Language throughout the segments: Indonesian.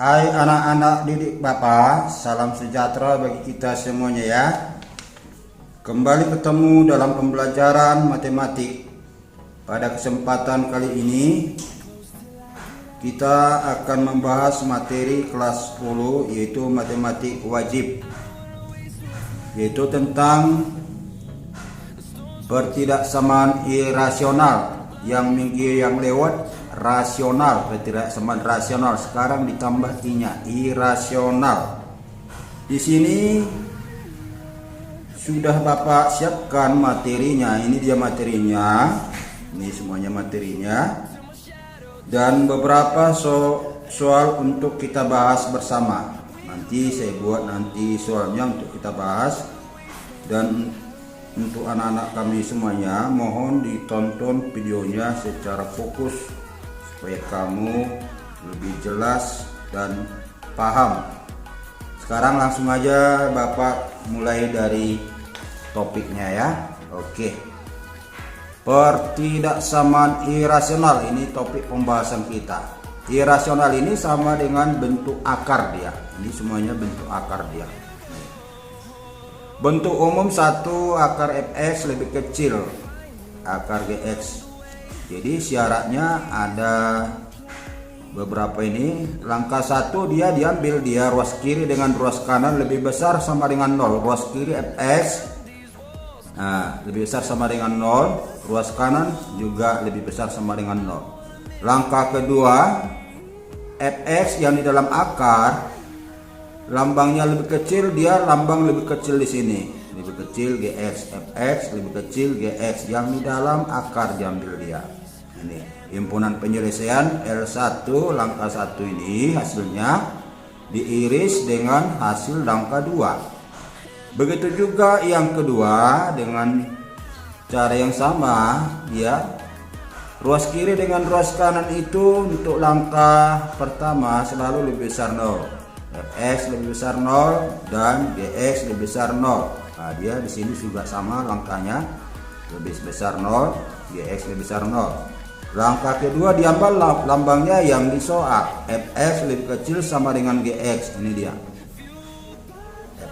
Hai anak-anak didik Bapak, salam sejahtera bagi kita semuanya ya. Kembali ketemu dalam pembelajaran matematik. Pada kesempatan kali ini kita akan membahas materi kelas 10 yaitu matematik wajib, yaitu tentang pertidaksamaan irasional. Yang minggu yang lewat rasional, pertidaksamaan rasional, sekarang ditambah i-nya irasional. Di sini sudah Bapak siapkan materinya. Ini dia materinya, ini semuanya materinya, dan beberapa soal untuk kita bahas bersama. Nanti saya buat soalnya untuk kita bahas. Dan untuk anak-anak kami semuanya, mohon ditonton videonya secara fokus supaya kamu lebih jelas dan paham. Sekarang langsung aja Bapak mulai dari topiknya ya. Oke. Pertidaksamaan irasional, ini topik pembahasan kita. Irasional ini sama dengan bentuk akar dia. Ini semuanya bentuk akar dia. Bentuk umum 1 akar fx lebih kecil akar gx. Jadi syaratnya ada beberapa ini. Langkah 1 dia diambil, dia ruas kiri dengan ruas kanan lebih besar sama dengan 0. Ruas kiri fx lebih besar sama dengan 0, ruas kanan juga lebih besar sama dengan 0. Langkah kedua, fx yang di dalam akar lambangnya lebih kecil, dia lambang lebih kecil di sini, lebih kecil gx, fx lebih kecil gx, yang di dalam akar diambil dia. Ini himpunan penyelesaian L1 langkah 1 ini hasilnya diiris dengan hasil langkah 2. Begitu juga yang kedua dengan cara yang sama ya. Ruas kiri dengan ruas kanan itu untuk langkah pertama selalu lebih besar 0. fx lebih besar 0 dan gx lebih besar 0. Nah, dia di sini juga sama langkahnya, lebih besar 0, gx lebih besar 0. Langkah kedua diambil lambangnya yang disoal, fx lebih kecil sama dengan gx. Ini dia,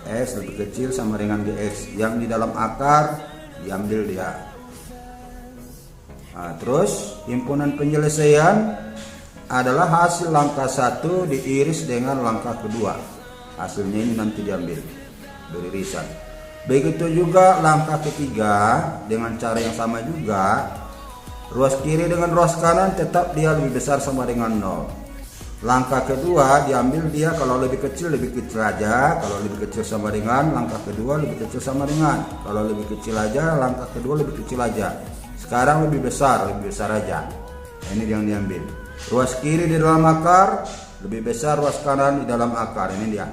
fx lebih kecil sama dengan gx, yang di dalam akar diambil dia. Nah, terus himpunan penyelesaian adalah hasil langkah 1 diiris dengan langkah kedua. Hasilnya ini nanti diambil beririsan. Begitu juga langkah ketiga dengan cara yang sama juga. Ruas kiri dengan ruas kanan tetap dia lebih besar sama dengan 0. Langkah kedua diambil dia kalau lebih kecil aja. Kalau lebih kecil sama dengan langkah kedua lebih kecil sama dengan. Kalau lebih kecil aja langkah kedua lebih kecil aja. Sekarang lebih besar aja. Ini yang diambil. Ruas kiri di dalam akar lebih besar ruas kanan di dalam akar. Ini dia.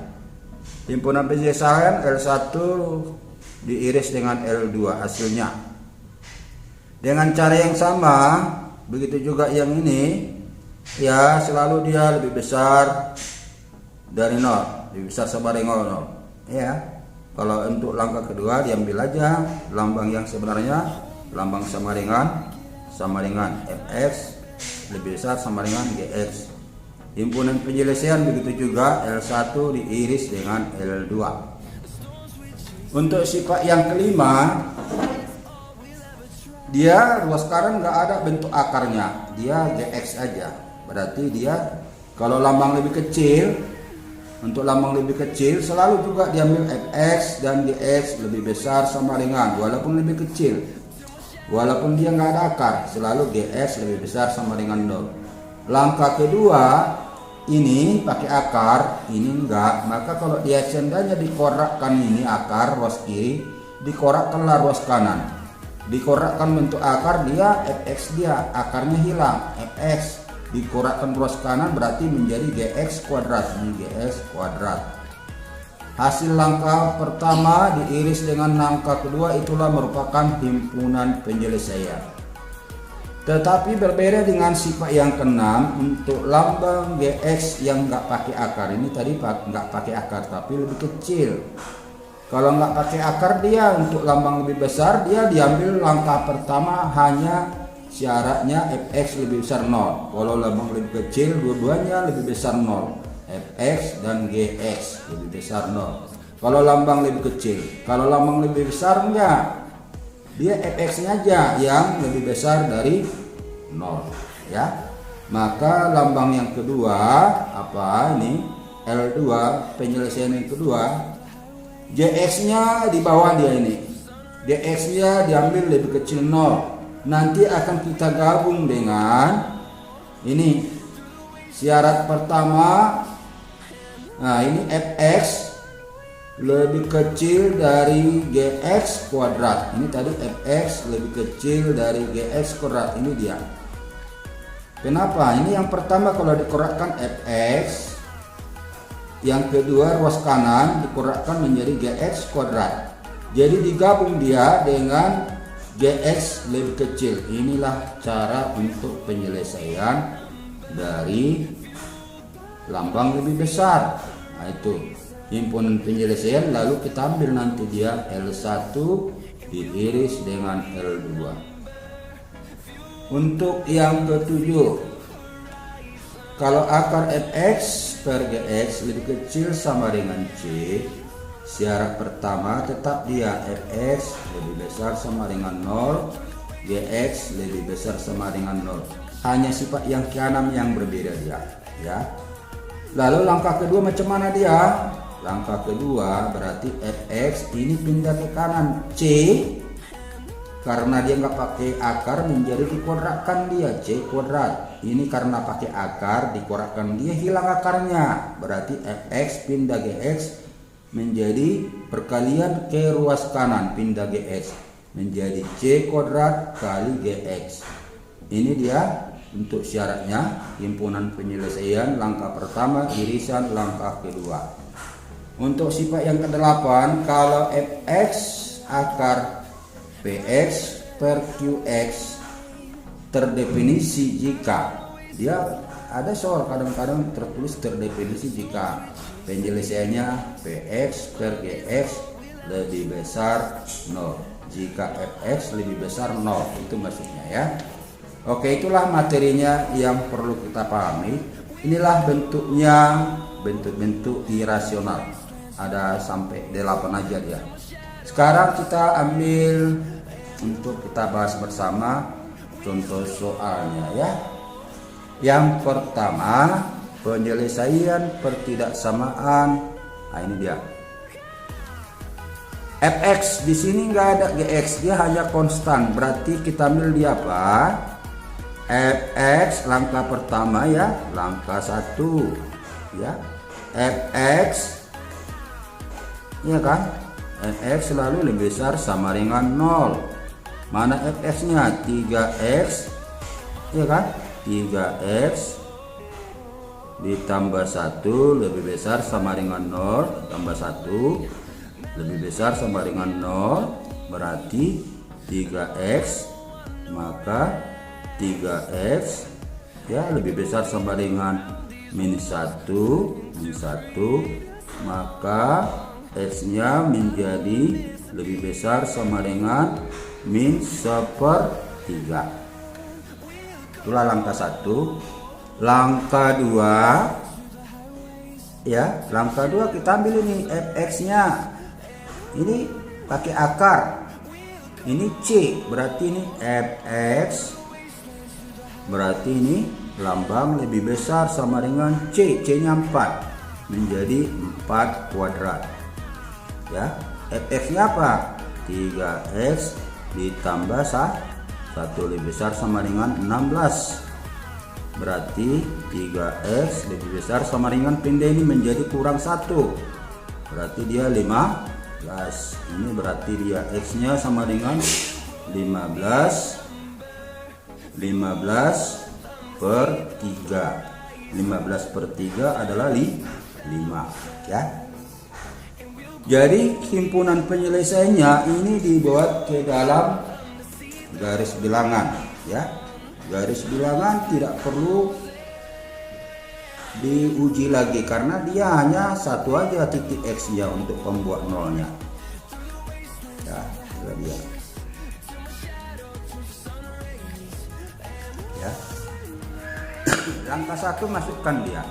Himpunan penyelesaian L1 diiris dengan L2 hasilnya. Dengan cara yang sama, begitu juga yang ini. Ya, selalu dia lebih besar dari 0, lebih besar sama dengan 0. Ya. Kalau untuk langkah kedua diambil aja lambang yang sebenarnya, lambang sama dengan fx lebih besar sama dengan gx. Himpunan penyelesaian begitu juga L1 diiris dengan L2. Untuk sifat yang kelima, dia ruas kanan nggak ada bentuk akarnya, dia gx aja. Berarti dia kalau lambang lebih kecil, untuk lambang lebih kecil selalu juga diambil fx dan gx lebih besar sama dengan, walaupun lebih kecil. Walaupun dia nggak ada akar, selalu gx lebih besar sama dengan 0. Langkah kedua ini pakai akar, ini enggak. Maka kalau dia seandainya dikorakkan ini akar ruas kiri, dikorakkanlah ruas kanan. Dikorakkan bentuk akar, dia fx dia akarnya hilang, fx dikorakkan ruas kanan berarti menjadi gx kuadrat. Ini gx kuadrat. Hasil langkah pertama diiris dengan langkah kedua itulah merupakan himpunan penyelesaian. Tetapi berbeda dengan sifat yang keenam, untuk lambang gx yang nggak pakai akar. Ini tadi nggak pakai akar tapi lebih kecil. Kalau nggak pakai akar dia untuk lambang lebih besar, dia diambil langkah pertama hanya syaratnya fx lebih besar 0. Kalau lambang lebih kecil dua-duanya lebih besar 0. fx dan gx lebih besar 0. Kalau lambang lebih kecil, kalau lambang lebih besar enggak, dia fx-nya aja yang lebih besar dari 0 ya. Maka lambang yang kedua apa ini, L2, penyelesaian yang kedua, gx-nya di bawah dia ini, gx-nya diambil lebih kecil 0. Nanti akan kita gabung dengan ini syarat pertama. Nah ini fx lebih kecil dari gx kuadrat. Ini tadi fx lebih kecil dari gx kuadrat, ini dia. Kenapa? Ini yang pertama kalau dikurankan fx, yang kedua ruas kanan dikurankan menjadi gx kuadrat. Jadi digabung dia dengan gx lebih kecil. Inilah cara untuk penyelesaian dari lambang lebih besar. Nah itu himpunan penyelesaian, lalu kita ambil nanti dia L1 diiris dengan L2. Untuk yang ketujuh, kalau akar fx per gx lebih kecil sama dengan c, syarat pertama tetap dia fx lebih besar sama dengan 0, gx lebih besar sama dengan 0. Hanya sifat yang keenam yang berbeda dia ya. Lalu langkah kedua macam mana dia? Langkah kedua berarti fx ini pindah ke kanan, c karena dia nggak pakai akar menjadi dikuadratkan dia c kuadrat. Ini karena pakai akar dikuadratkan dia hilang akarnya, berarti fx pindah gx menjadi perkalian ke ruas kanan, pindah gx menjadi c kuadrat kali gx. Ini dia untuk syaratnya, himpunan penyelesaian langkah pertama irisan, langkah kedua. Untuk sifat yang ke-8, kalau fx akar px per qx terdefinisi jika, dia ada soal kadang-kadang tertulis terdefinisi jika penyelesaiannya px per gx lebih besar 0, jika fx lebih besar 0, itu maksudnya ya. Oke, itulah materinya yang perlu kita pahami. Inilah bentuknya, bentuk-bentuk irasional, ada sampai 8 aja dia. Sekarang kita ambil untuk kita bahas bersama contoh soalnya ya. Yang pertama, penyelesaian pertidaksamaan. Nah ini dia. Fx di sini nggak ada gx, dia hanya konstan. Berarti kita ambil dia apa? Fx langkah pertama ya, langkah 1 ya. Fx ya kan? Fx selalu lebih besar sama dengan 0. Mana fx-nya? 3x ya kan? 3x ditambah 1 lebih besar sama dengan 0, tambah 1 lebih besar sama dengan 0, berarti 3x, maka 3x ya lebih besar sama dengan minus 1, maka x-nya menjadi lebih besar sama dengan min 1/3. Itulah langkah 1. Langkah 2 ya, langkah 2 kita ambil ini fx-nya. Ini pakai akar. Ini c, berarti ini fx berarti ini lambang lebih besar sama dengan c, c-nya 4 menjadi 4 kuadrat. Ya, fx-nya apa? 3x ditambah 1 lebih besar sama dengan 16. Berarti 3x lebih besar sama dengan pindah ini menjadi kurang 1. Berarti dia 15. Ini berarti dia x-nya sama dengan 15 per 3. 15 per 3 adalah 5 ya. Jadi himpunan penyelesaiannya ini dibuat ke dalam garis bilangan ya. Garis bilangan tidak perlu diuji lagi karena dia hanya satu aja titik x nya untuk pembuat nolnya ya, dia ya. Langkah 1 masukkan dia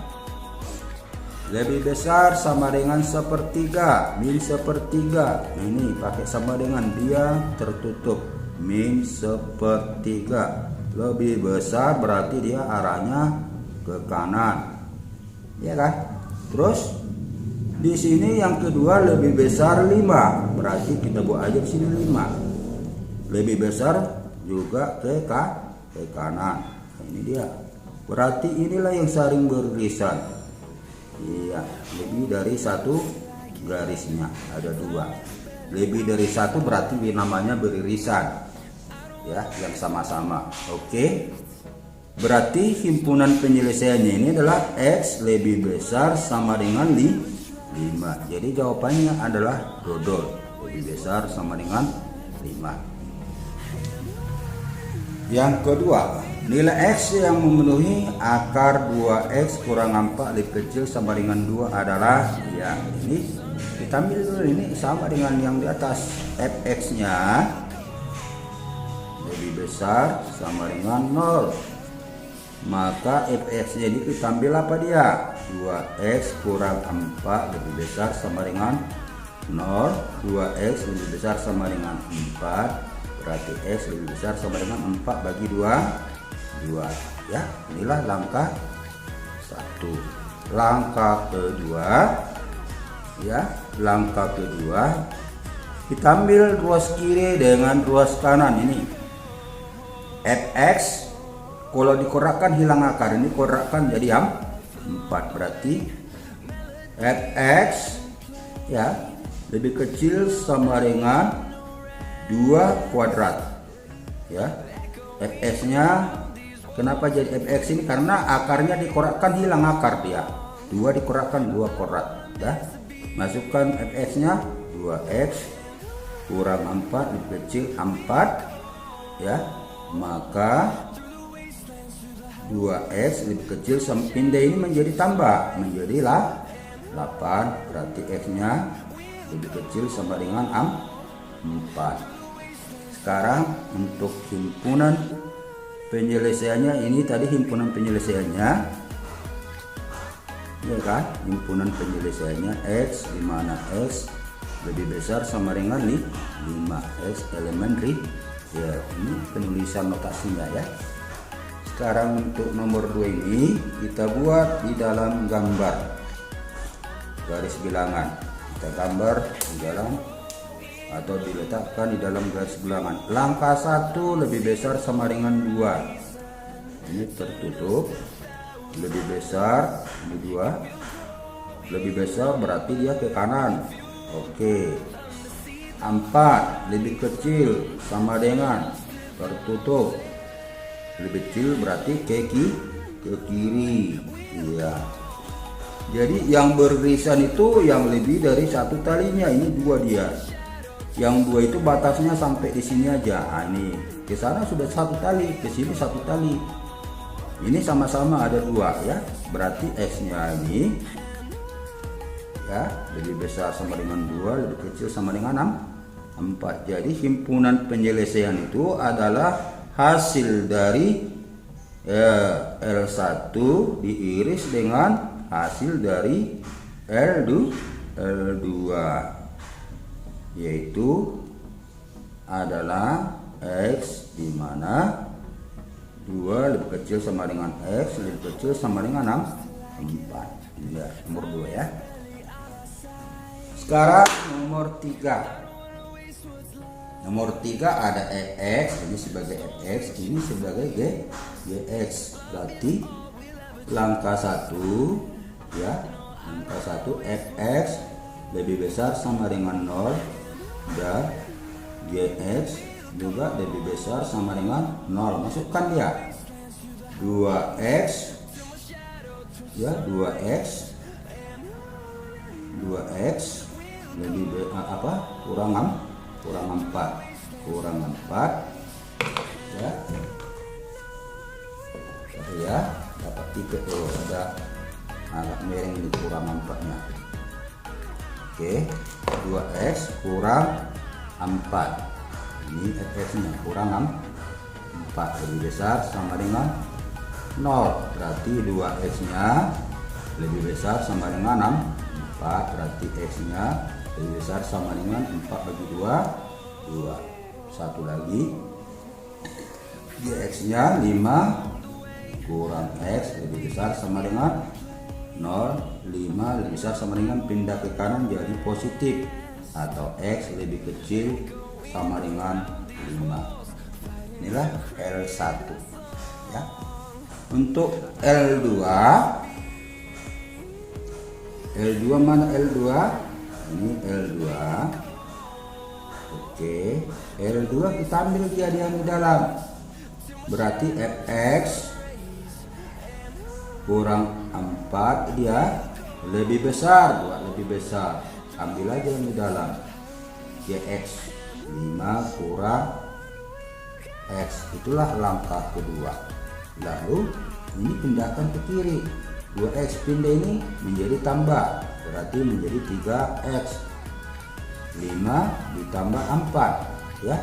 lebih besar sama dengan sepertiga, min sepertiga. Ini pakai sama dengan dia tertutup, min sepertiga. Lebih besar berarti dia arahnya ke kanan, ya kan? Terus di sini yang kedua lebih besar 5, berarti kita buat aja di sini 5. Lebih besar juga ke kanan. Ini dia. Berarti inilah yang saling beririsan. Iya, lebih dari satu garisnya ada 2. Lebih dari satu berarti namanya beririsan. Ya, yang sama-sama. Oke. Berarti himpunan penyelesaiannya ini adalah X lebih besar sama dengan 5. Jadi jawabannya adalah dodol. Lebih besar sama dengan 5. Yang kedua, nilai X yang memenuhi akar 2X kurang 4 lebih kecil sama dengan 2 adalah, ya ini kita ambil dulu, ini sama dengan yang di atas. Fx nya lebih besar sama dengan 0, maka Fx nya ini kita ambil apa dia? 2X kurang 4 lebih besar sama dengan 0. 2X lebih besar sama dengan 4, berarti X lebih besar sama dengan 4 bagi 2. Ya, inilah langkah 1. Langkah kedua, ya, langkah kedua kita ambil ruas kiri dengan ruas kanan. Ini Fx kalau dikorakkan hilang akar, ini korakkan jadi yang 4, berarti Fx ya lebih kecil sama dengan 2 kuadrat. Ya, Fx nya kenapa jadi Fx ini? Karena akarnya dikorakkan hilang akar dia. 2 dikorakkan 2 kuadrat. Ya, masukkan Fx nya 2x kurang 4 lebih kecil 4, ya, maka 2x lebih kecil sama pindah ini menjadi tambah menjadi 8, berarti x nya lebih kecil sama dengan 4. Sekarang untuk himpunan penyelesaiannya, ini tadi himpunan penyelesaiannya, ya kan? Himpunan penyelesaiannya X, di mana X lebih besar sama dengan 5, X elemen ya, ini penulisan notasinya ya. Sekarang untuk nomor 2 ini kita buat di dalam gambar garis bilangan. Kita gambar di dalam atau diletakkan di dalam garis bilangan. Langkah 1 lebih besar sama dengan 2. Ini tertutup. Lebih besar, ini 2. Lebih besar berarti dia ke kanan. Oke. 4 lebih kecil sama dengan tertutup. Lebih kecil berarti ke kiri. Iya. Jadi yang beririsan itu yang lebih dari 1 talinya, ini 2 dia. Yang 2 itu batasnya sampai di sini aja. Nah, ini ke sana sudah 1 tali, ke sini 1 tali. Ini sama-sama ada 2 ya. Berarti X-nya ini ya lebih besar sama dengan 2, lebih kecil sama dengan 4. Jadi himpunan penyelesaian itu adalah hasil dari L1 diiris dengan hasil dari L2, yaitu adalah X di mana 2 lebih kecil sama dengan X lebih kecil sama dengan 4. Ini ya, nomor 2 ya. Sekarang nomor 3. Nomor 3 ada EX, ini sebagai FX, ini sebagai GX. Berarti langkah 1 ya, langkah 1 FX lebih besar sama dengan 0 dan GX juga lebih besar sama dengan 0. Masukkan dia 2x ya, 2x lebih kurang 4 ya. Ya, dapat 3 tuh, ada agak miring di kurang 4 nya. Oke, 2x kurang 4. Ini fx nya kurang 4 lebih besar sama dengan 0. Berarti 2x nya lebih besar sama dengan 4, berarti X-nya lebih besar sama dengan 4 bagi 2, 2. Satu lagi, X-nya 5 kurang X lebih besar sama dengan 0, 5 lebih besar sama dengan pindah ke kanan jadi positif, atau X lebih kecil sama dengan 5. Inilah L1 ya. Untuk L2 mana L2? Ini L2. Oke, L2 kita ambil dia yang di dalam. Berarti Fx kurang 4 dia lebih besar, buat lebih besar. Ambil aja yang di dalam. Gx 5 kurang X, itulah langkah kedua. Lalu ini pindahkan ke kiri. 2X pindah ini menjadi tambah, berarti menjadi 3X. 5 ditambah 4 ya,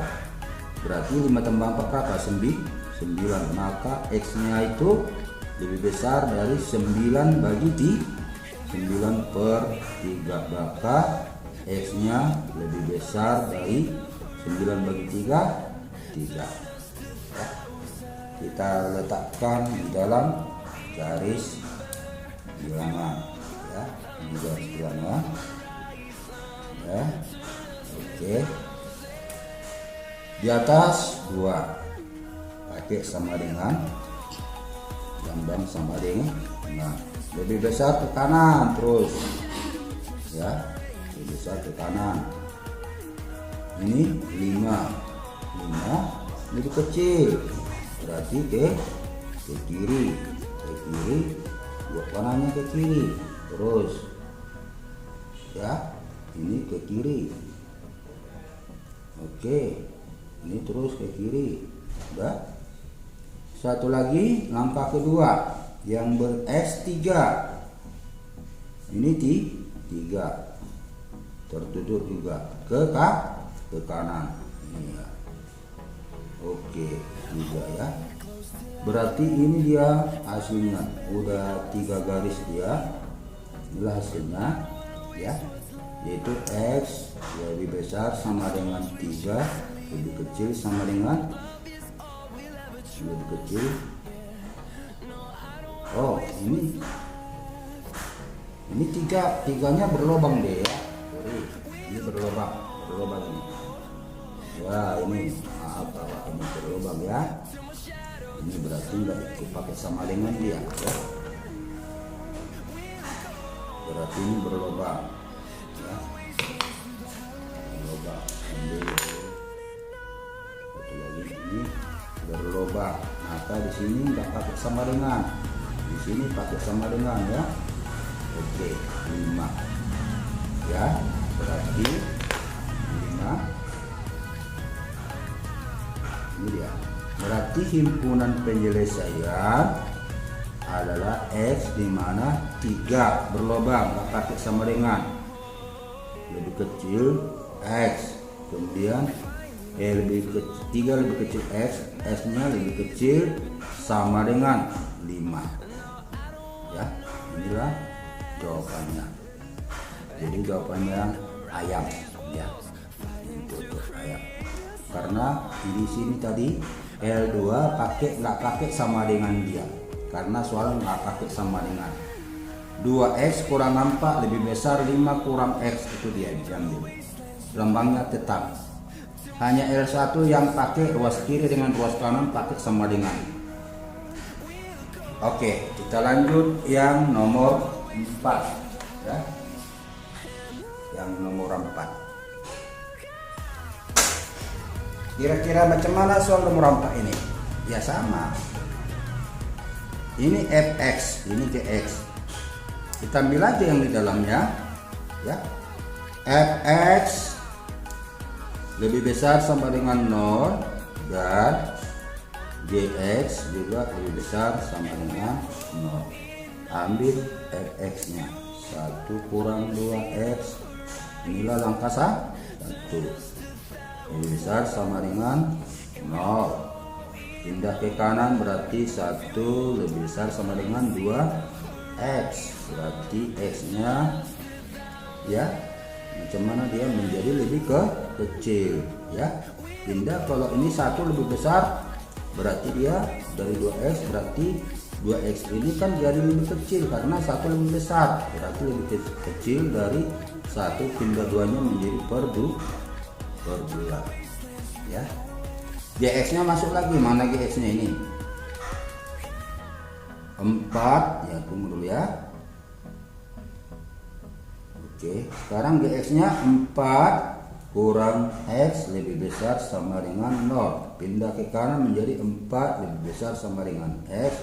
berarti 5 tambah 4 berapa? 9. Maka X nya itu lebih besar dari 9 bagi 9 per 3, maka X nya lebih besar dari 9 bagi 3 ya. Kita letakkan di dalam garis bilangan ya, ini garis bilangan ya. Oke, di atas 2 pakai sama dengan lambang sama dengan, nah lebih besar ke kanan terus ya, lebih besar ke kanan. Ini 5 lebih kecil, berarti ke kiri, buat kanannya ke kiri terus ya, ini ke kiri. Oke, ini terus ke kiri. Udah. Satu lagi langkah kedua yang ber X 3. Ini 3 tertutup juga ke kanan ini ya. Oke, 3 ya. Berarti ini dia hasilnya, udah 3 garis dia. Inilah hasilnya ya, yaitu X lebih besar sama dengan 3, lebih kecil sama dengan lebih kecil. Oh, ini 3-nya berlubang deh ya. Ini berlubang ini. Ya, ini maaf kalau ini berlubang ya. Ini berarti nggak dipakai sama dengan dia ya. Berarti ini berlubang ya. Berlubang. Satu lagi ini berlubang. Maka di sini nggak pakai sama dengan. Di sini pakai sama dengan ya. Oke, 5 ya. Berarti 5. Ini dia. Berarti himpunan penyelesaian adalah X di mana 3 berlubang, nggak pakai sama dengan, lebih kecil X, kemudian lebih kecil 3 lebih kecil X, S nya lebih kecil sama dengan 5 ya. Inilah jawabannya. Jadi jawabannya ayam ya, untuk ayam. Karena di sini tadi L2 nggak pakai sama dengan dia, karena soal nggak pakai sama dengan 2X kurang 4 lebih besar 5 kurang X, itu dia diambil. Lambangnya tetap. Hanya L1 yang pakai ruas kiri dengan ruas kanan pakai sama dengan. Oke, kita lanjut yang nomor 4 ya. Yang nomor 4. Kira-kira macam mana soal nomor 4 ini? Ya sama. Ini Fx, ini Gx. Kita ambil aja yang di dalamnya ya. Fx lebih besar sama dengan 0 dan Gx juga lebih besar sama dengan 0. Ambil Fx nya 1 kurang 2x. Inilah langkah 1. Lebih besar sama dengan 0. Pindah ke kanan berarti 1 lebih besar sama dengan 2 X, berarti X nya ya macam mana dia menjadi lebih kecil ya. Pindah kalau ini satu lebih besar berarti dia dari 2X, berarti 2X ini kan jadi lebih kecil karena satu lebih besar, berarti lebih kecil dari satu, pindah duanya menjadi per 2 ya. GX nya masuk lagi, mana GX nya ini 4 ya, tunggu dulu ya. Oke, sekarang GX nya 4 kurang X lebih besar sama dengan 0. Pindah ke kanan menjadi 4 lebih besar sama dengan X.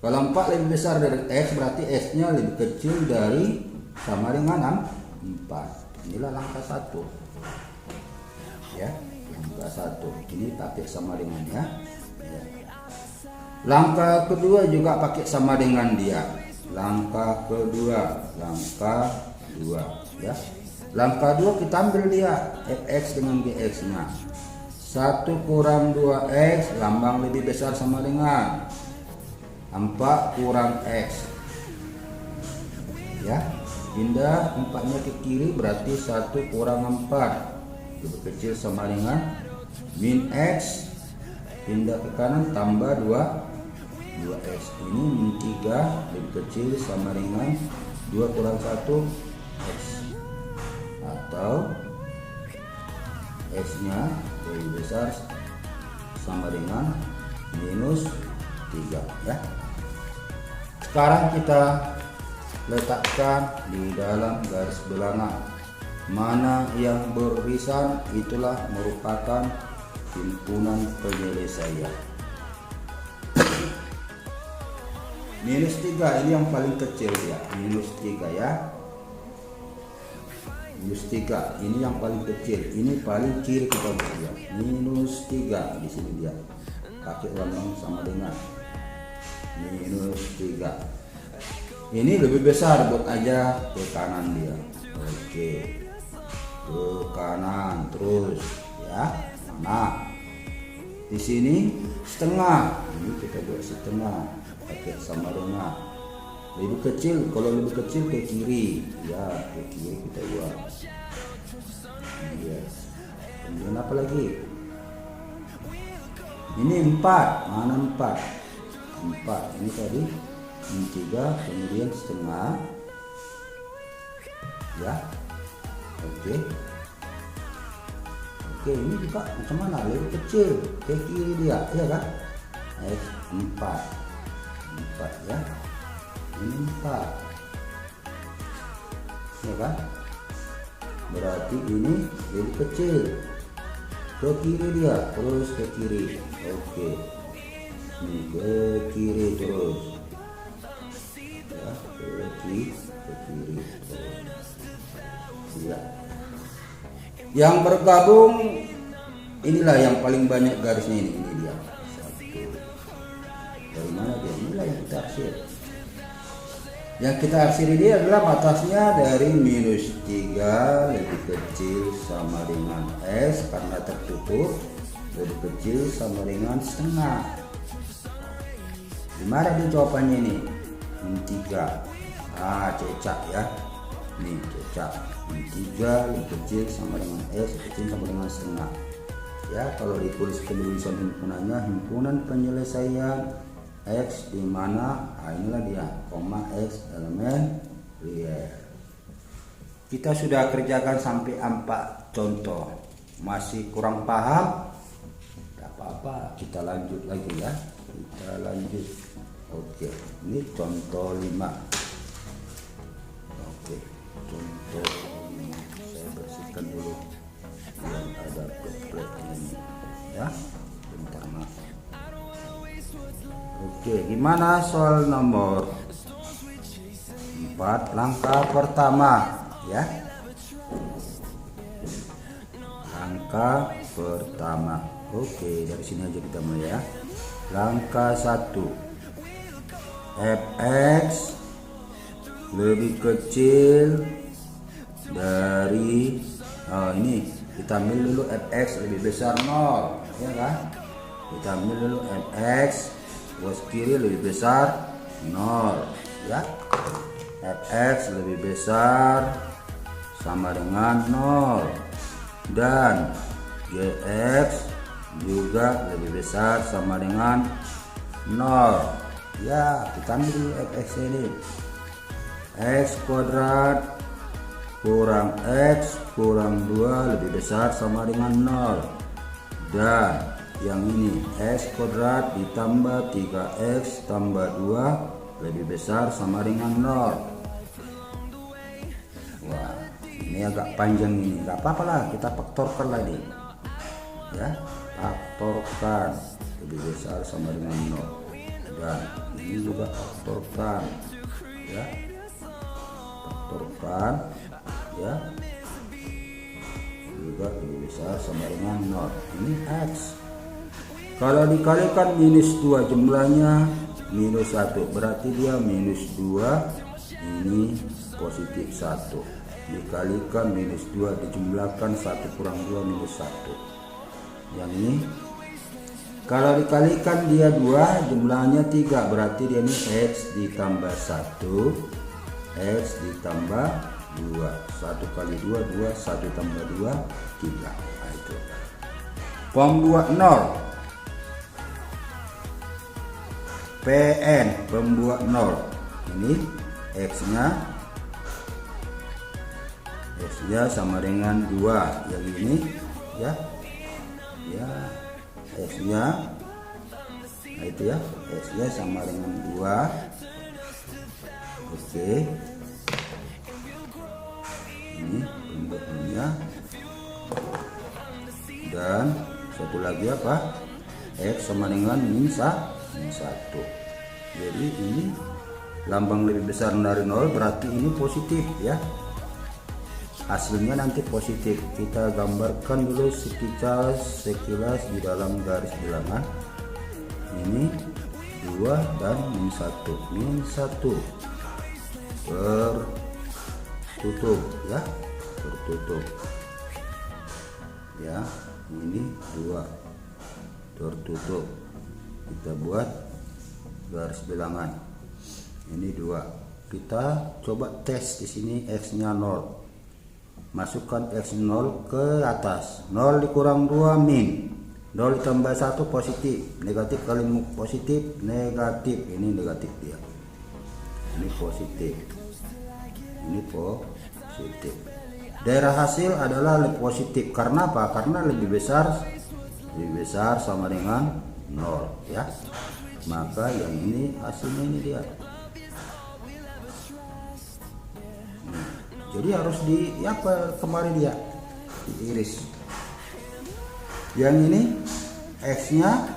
Kalau 4 lebih besar dari X berarti X nya lebih kecil dari sama dengan 4. Inilah langkah 1 ya, langkah 1 ini pakai sama dengan ya. Langkah kedua juga pakai sama dengan dia. Langkah kedua, langkah 2 ya. Langkah 2 kita ambil dia Fx dengan Gx nya. 1 kurang 2X lambang lebih besar sama dengan 4 kurang X ya. Pindah 4 nya ke kiri berarti 1 kurang 4 lebih kecil sama dengan min X. Pindah ke kanan tambah 2X, ini min 3 lebih kecil sama dengan 2 kurang 1 X, atau X nya lebih besar sama dengan minus 3 ya. Sekarang kita letakkan di dalam garis bilangan, mana yang beririsan itulah merupakan himpunan penyelesaian. Minus 3 ini yang paling kecil ya, minus 3 ya. Minus 3 ini yang paling kecil, ini paling kiri kita lihat. Minus 3 di sini dia pakai warna sama dengan minus 3. Ini lebih besar, buat aja ke kanan dia. Oke, ke kanan terus ya. Nah, di sini setengah, ini kita buat setengah pakai sama dengan lebih kecil. Kalau lebih kecil ke kiri ya, ke kiri kita buat ya. Kemudian apa lagi, ini 4, mana 4 ini tadi ini 3, kemudian setengah ya. Oke, ini juga macam mana, lebih kecil ke kiri dia ya kan. X 4 ya, ini 4 ya kan, berarti ini lebih kecil ke kiri dia, terus ke kiri. Oke, ini ke kiri terus ya, ke kiri terus ya. Yang bergabung inilah yang paling banyak garisnya, ini dia. Dari mana dia? Inilah yang kita arsir. Yang kita arsiri dia adalah batasnya dari minus 3 lebih kecil sama dengan S karena tertutup, lebih kecil sama dengan setengah. Gimana di jawabannya ini? Min 3. Cecak ya. Nih cecak. Min 3 lebih kecil sama dengan S, kecil sama dengan setengah. Ya, kalau ditulis penulisan himpunannya, himpunan penyelesaian X di mana inilah dia, koma X elemen real. Kita sudah kerjakan sampai 4 contoh. Masih kurang paham? Tidak apa-apa, kita lanjut lagi ya. Kita lanjut. Oke, ini contoh 5. Oke, contoh 5. Saya bersihkan dulu yang ada kepleknya ini ya. Bentar maaf. Oke, gimana soal nomor 4, langkah pertama ya. Langkah pertama. Oke, dari sini aja kita mulai ya. Langkah 1, Fx lebih kecil dari ini kita ambil dulu Fx lebih besar 0 ya kan. Kita ambil dulu Fx garis kiri lebih besar 0. ya. Fx lebih besar sama dengan 0 dan Gx juga lebih besar sama dengan 0. Ya, kita ambil dulu Fx ini. X kuadrat kurang X kurang 2 lebih besar sama dengan 0. Dan yang ini X kuadrat ditambah 3X tambah 2 lebih besar sama dengan 0. Wah, ini agak panjang ini, nggak apa-apa lah, kita faktorkan lagi ya. Faktorkan lebih besar sama dengan 0 dan ini juga faktorkan ya. Faktorkan ya, juga lebih besar sama dengan 0. Ini X. Kalau dikalikan minus 2 jumlahnya minus 1, berarti dia minus 2, ini positif 1. Dikalikan minus 2 dijumlahkan 1 kurang 2 minus 1. Yang ini kalau dikalikan dia 2 jumlahnya 3, berarti dia ini X ditambah 1 X ditambah 2. 1 kali 2 2, 1 tambah 2 3. Nah, itu pembuat 0 Pn pembuat 0. Ini X nya sama dengan 2. Yang ini ya X nya, nah itu ya, X nya sama dengan 2. Oke, ini pembuatnya. Dan satu lagi apa, X sama dengan min 1. Jadi ini lambang lebih besar dari 0, berarti ini positif ya. Hasilnya nanti positif. Kita gambarkan dulu sekilas di dalam garis bilangan. Ini 2 dan min 1. Min 1 tertutup ya, tertutup ya. Ini 2 tertutup. Kita buat garis bilangan. Ini 2. Kita coba tes di sini, X nya 0. Masukkan X 0 ke atas. 0 dikurang 2 min. 0 ditambah 1 positif. Negatif kali positif negatif. Ini negatif dia. Ini positif. Ini positif. Daerah hasil adalah positif. Karena apa? Karena lebih besar sama dengan 0 ya. Maka yang ini hasilnya ini dia. Jadi harus di apa kemarin dia diiris. Yang ini X-nya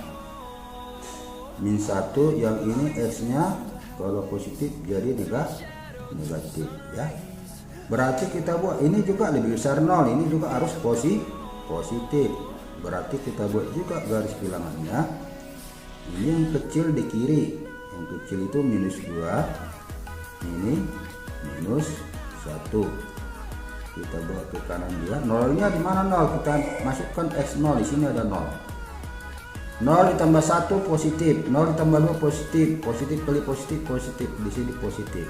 min 1, yang ini X-nya kalau positif jadi negatif ya. Berarti kita buat ini juga lebih besar 0, ini juga harus positif. Berarti kita buat juga garis bilangannya. Ini yang kecil di kiri, yang kecil itu minus 2, ini minus 1. Kita bawa ke kanan dia. Nolnya di mana 0? Kita masukkan X0, di sini ada 0. 0 ditambah 1 positif, 0 ditambah 2 positif, positif kali positif positif, di sini positif.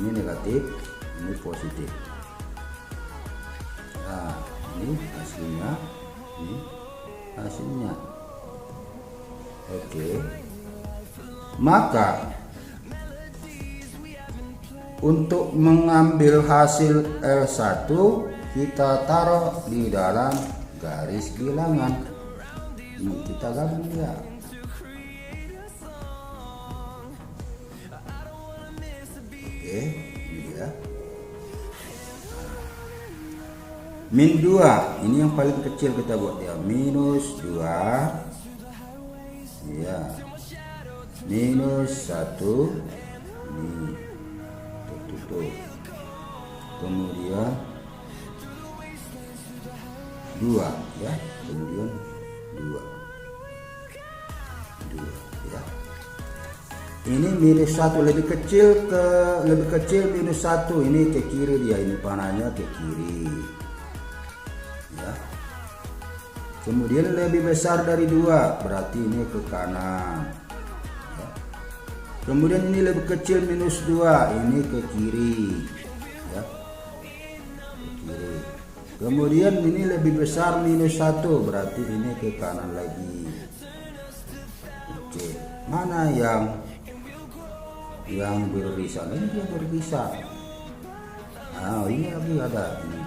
Ini negatif, ini positif. Nah, ini hasilnya, ini hasilnya. Oke. Maka untuk mengambil hasil L1 kita taruh di dalam garis bilangan. Ini kita gabung dia. Oke, ini dia. Min 2, ini yang paling kecil kita buat dia. Minus 2. Ya. Minus 1. Ini tertutup. Kemudian 2 ya. Kemudian 2 ya. Ini minus 1 lebih kecil minus 1, ini ke kiri dia, ini panahnya ke kiri ya. Kemudian lebih besar dari 2, berarti ini ke kanan ya. Kemudian ini lebih kecil minus 2, ini ke kiri ya, ke kiri. Kemudian ini lebih besar minus 1, berarti ini ke kanan lagi. Oke, mana yang beririsan? Ini dia berpisah. Nah, ini lagi ada ini.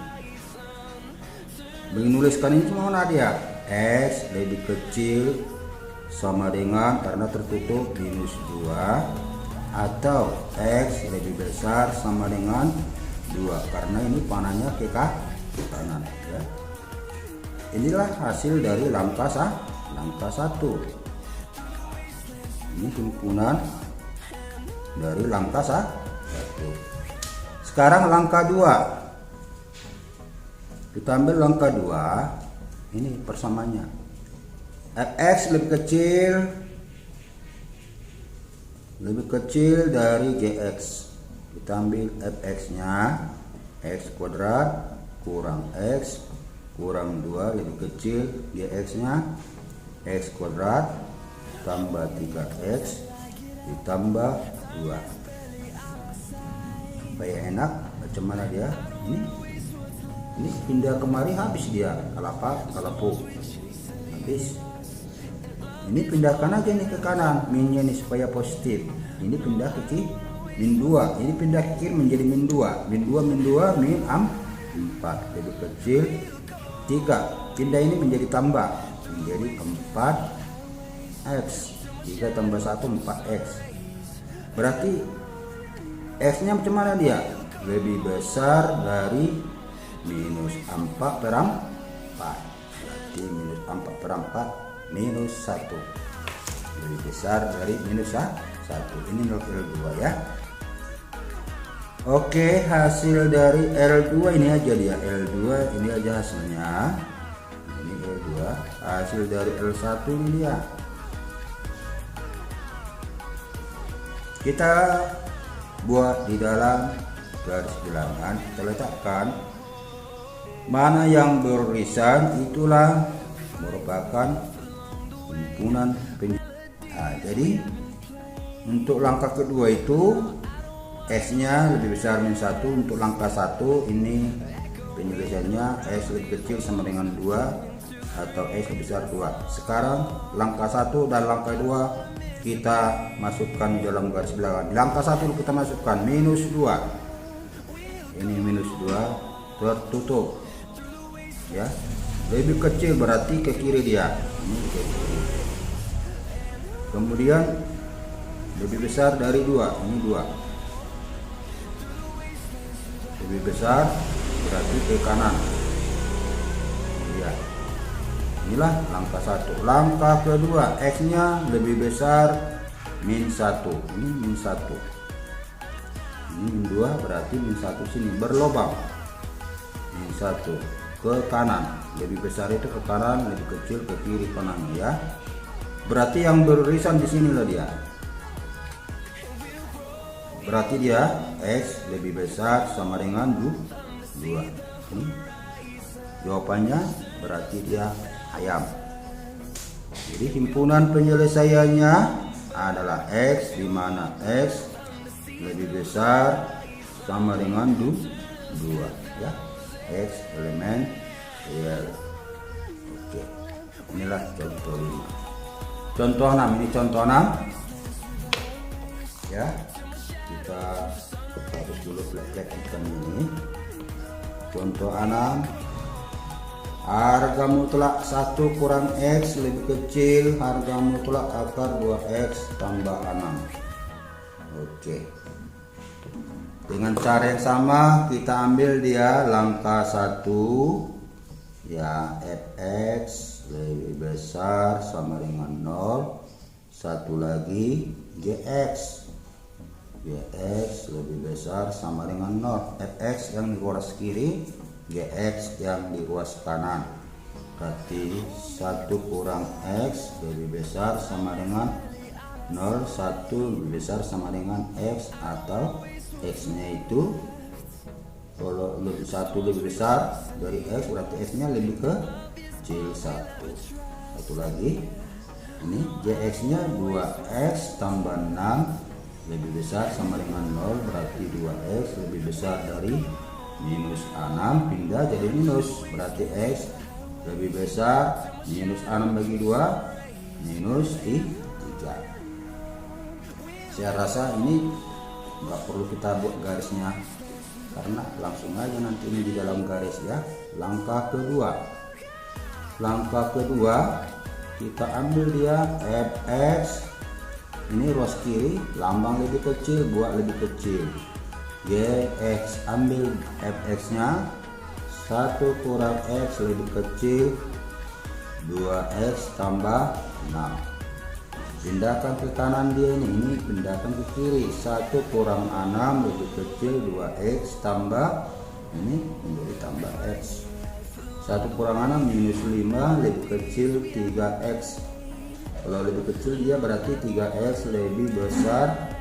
Menuliskan ini mana dia? X lebih kecil sama dengan, karena tertutup, minus 2, atau X lebih besar sama dengan 2 karena ini panahnya ke kanan ya. Inilah hasil dari langkah 1. Ini himpunan dari langkah 1. Sekarang langkah 2. Kita ambil langkah 2. Ini persamaannya. Fx lebih kecil dari Gx. Kita ambil Fx nya X kuadrat kurang X kurang 2 lebih kecil Gx nya X kuadrat tambah 3X ditambah 2. Supaya enak, macam mana dia? Ini pindah kemari habis dia, kalau habis. Ini pindahkan aja nih ke kanan, minnya nih supaya positif. Ini pindah ke kiri, min 2. Ini pindah ke kiri menjadi min 2. Min 2 min 4 lebih kecil 3. Pindah ini menjadi tambah, menjadi 4x. 3 tambah 1 4x. Berarti x nya macam mana dia? Lebih besar dari minus 4 per 4. Berarti minus 4 per 4 minus 1 lebih besar dari minus 1. Ini L2 ya. Oke, hasil dari L2 ini aja dia. L2 ini aja hasilnya. Ini L2. Hasil dari L1 ini dia. Kita buat di dalam garis bilangan. Kita letakkan mana yang beririsan, itulah merupakan himpunan penjelasan. Nah, jadi untuk langkah kedua itu S nya lebih besar min 1. Untuk langkah 1 ini penyelesaiannya S lebih kecil sama dengan 2 atau S lebih besar 2. Sekarang langkah 1 dan langkah 2 kita masukkan di dalam garis bilangan. Di langkah 1 kita masukkan minus 2. Ini minus 2 tertutup ya, lebih kecil berarti ke kiri dia. Ini ke kiri. Kemudian lebih besar dari 2. Ini 2. Lebih besar berarti ke kanan ya. Inilah langkah 1. Langkah kedua, X nya lebih besar min 1. Ini min 1. Ini min 2 berarti min 1 sini berlubang. Min 1 ke kanan, lebih besar itu ke kanan, lebih kecil ke kiri panahnya ya. Berarti yang beririsan di sini lah dia. Berarti dia X lebih besar sama dengan 2. Jawabannya berarti dia ayam. Jadi himpunan penyelesaiannya adalah X, di mana X lebih besar sama dengan 2 ya. X elemen real. Oke, inilah contoh 5. Contoh 6, ini contoh 6 ya. Kita harus dulu flag ikan ini. Contoh 6, harga mutlak 1 kurang X lebih kecil harga mutlak akar 2X tambah 6. Oke, dengan cara yang sama kita ambil dia langkah 1 ya. Fx lebih besar sama dengan 0. Satu lagi Gx. Gx lebih besar sama dengan 0. Fx yang di ruas kiri, Gx yang di ruas kanan. Berarti 1 kurang X lebih besar sama dengan 0. 1 lebih besar sama dengan X, atau X nya itu kalau 1 lebih besar dari X berarti X nya lebih kecil 1. Satu lagi, ini Gx nya 2X tambah 6 lebih besar sama dengan 0, berarti 2x lebih besar dari minus 6, pindah jadi minus, berarti x lebih besar minus 6 bagi 2 minus 3. Saya rasa ini nggak perlu kita buat garisnya karena langsung aja nanti ini di dalam garis ya. Langkah kedua kita ambil dia fx, ini ruas kiri, lambang lebih kecil, buat lebih kecil. Gx, ambil fx nya 1 kurang x lebih kecil 2x tambah 6. Pindahkan ke kanan dia ini pindahkan ke kiri. 1 kurang 6 lebih kecil 2x tambah ini menjadi tambah x. 1 kurang 6 minus 5 lebih kecil 3x. Kalau lebih kecil dia berarti 3x lebih besar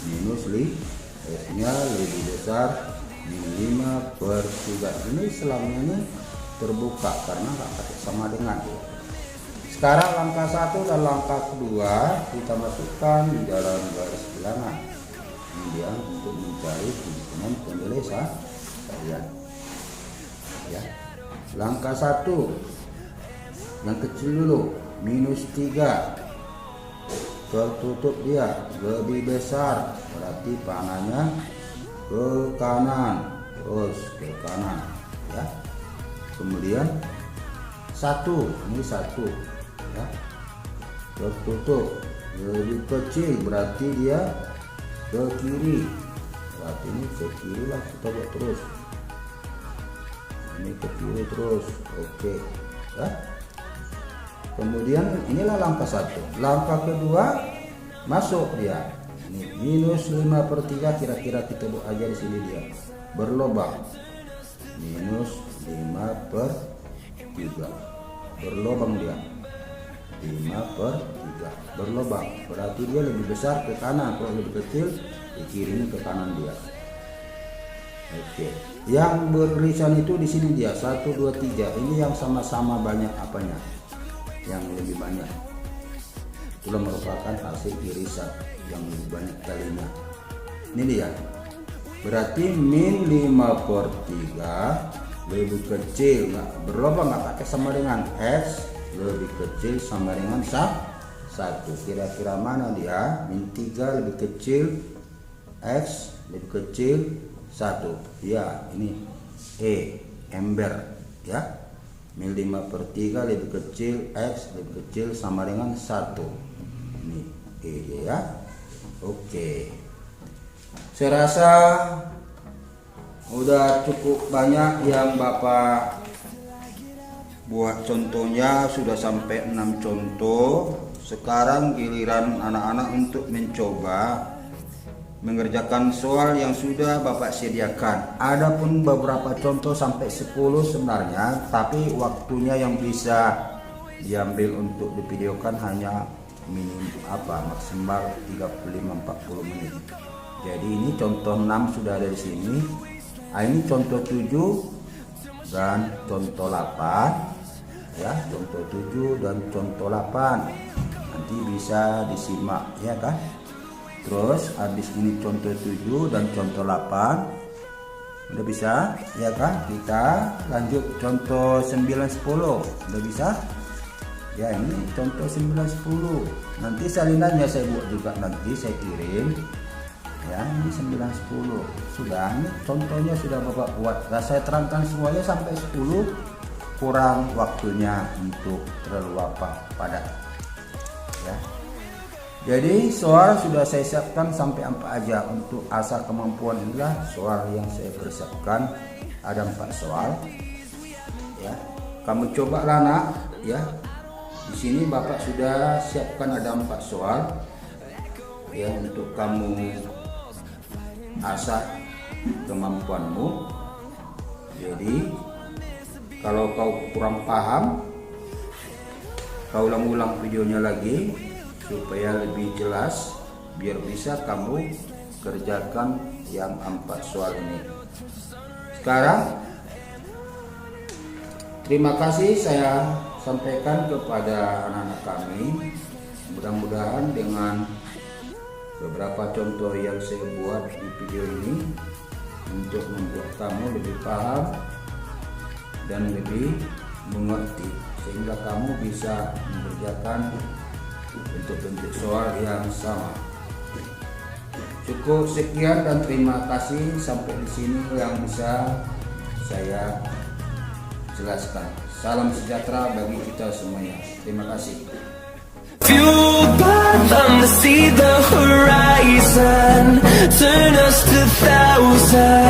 minus 5. X-nya lebih besar minus 5 per 3. Ini selangnya ini terbuka karena nggak pakai sama dengan. Sekarang langkah 1 dan langkah kedua kita masukkan di dalam garis bilangan. Ini dia untuk mencari hubungan penyelesaian. Ya. Langkah 1 yang kecil dulu, minus 3 tertutup dia lebih besar, berarti panahnya ke kanan, terus ke kanan ya. Kemudian 1, ini 1 ya, tertutup lebih kecil, berarti dia ke kiri, berarti ini ke kiri lah, kita buat terus ini ke kiri terus, oke ya. Kemudian inilah langkah 1. Langkah kedua masuk dia ini minus 5 per 3, kira-kira kita buat aja di sini dia berlubang, minus 5 per 3 berlubang dia 5 per 3 berlubang, berarti dia lebih besar ke kanan, kalau lebih kecil di kiri ini ke kanan dia. Oke, yang beririsan itu di sini dia 1, 2, 3. Ini yang sama-sama banyak apanya, yang lebih banyak itulah merupakan hasil irisan yang lebih banyak kalinya. Ini dia, berarti min 5 per 3 lebih kecil, nggak berlubang, nggak pakai sama dengan x, lebih kecil sama dengan 1. Kira-kira mana dia? Min 3 lebih kecil, x lebih kecil 1 ya. Ini ember ya. Min 5 per 3 lebih kecil, x lebih kecil sama dengan 1. Ini ya. Oke, saya rasa udah cukup banyak yang Bapak buat contohnya, sudah sampai 6 contoh. Sekarang giliran anak-anak untuk mencoba mengerjakan soal yang sudah Bapak sediakan. Adapun beberapa contoh sampai 10 sebenarnya, tapi waktunya yang bisa diambil untuk divideokan hanya minim maksimal 35-40 menit. Jadi ini contoh 6 sudah ada di sini. Ini contoh 7 dan contoh 8 ya, contoh 7 dan contoh 8 nanti bisa disimak ya kan. Terus habis ini contoh 7 dan contoh 8 udah bisa ya kan. Kita lanjut contoh 9, 10 udah bisa ya. Ini contoh 9, 10 nanti salinannya saya buat juga, nanti saya kirim ya. Ini 9, 10 sudah, ini contohnya sudah Bapak buat. Nah, saya terangkan semuanya sampai 10, kurang waktunya untuk terlalu padat ya. Jadi soal sudah saya siapkan sampai 4 aja. Untuk asal kemampuan inilah soal yang saya persiapkan, ada 4 soal ya. Kamu cobalah nak ya. Di sini Bapak sudah siapkan ada 4 soal ya, untuk kamu asah kemampuanmu. Jadi kalau kau kurang paham, kau ulang-ulang videonya lagi supaya lebih jelas, biar bisa kamu kerjakan yang 4 soal ini. Sekarang terima kasih saya sampaikan kepada anak-anak kami. Mudah-mudahan dengan beberapa contoh yang saya buat di video ini untuk membuat kamu lebih paham dan lebih mengerti, sehingga kamu bisa mengerjakan bentuk-bentuk soal yang sama. Cukup sekian dan terima kasih, sampai di sini yang bisa saya jelaskan. Salam sejahtera bagi kita semuanya. Terima kasih. Fueled by them to see the horizon, turn us to thousands.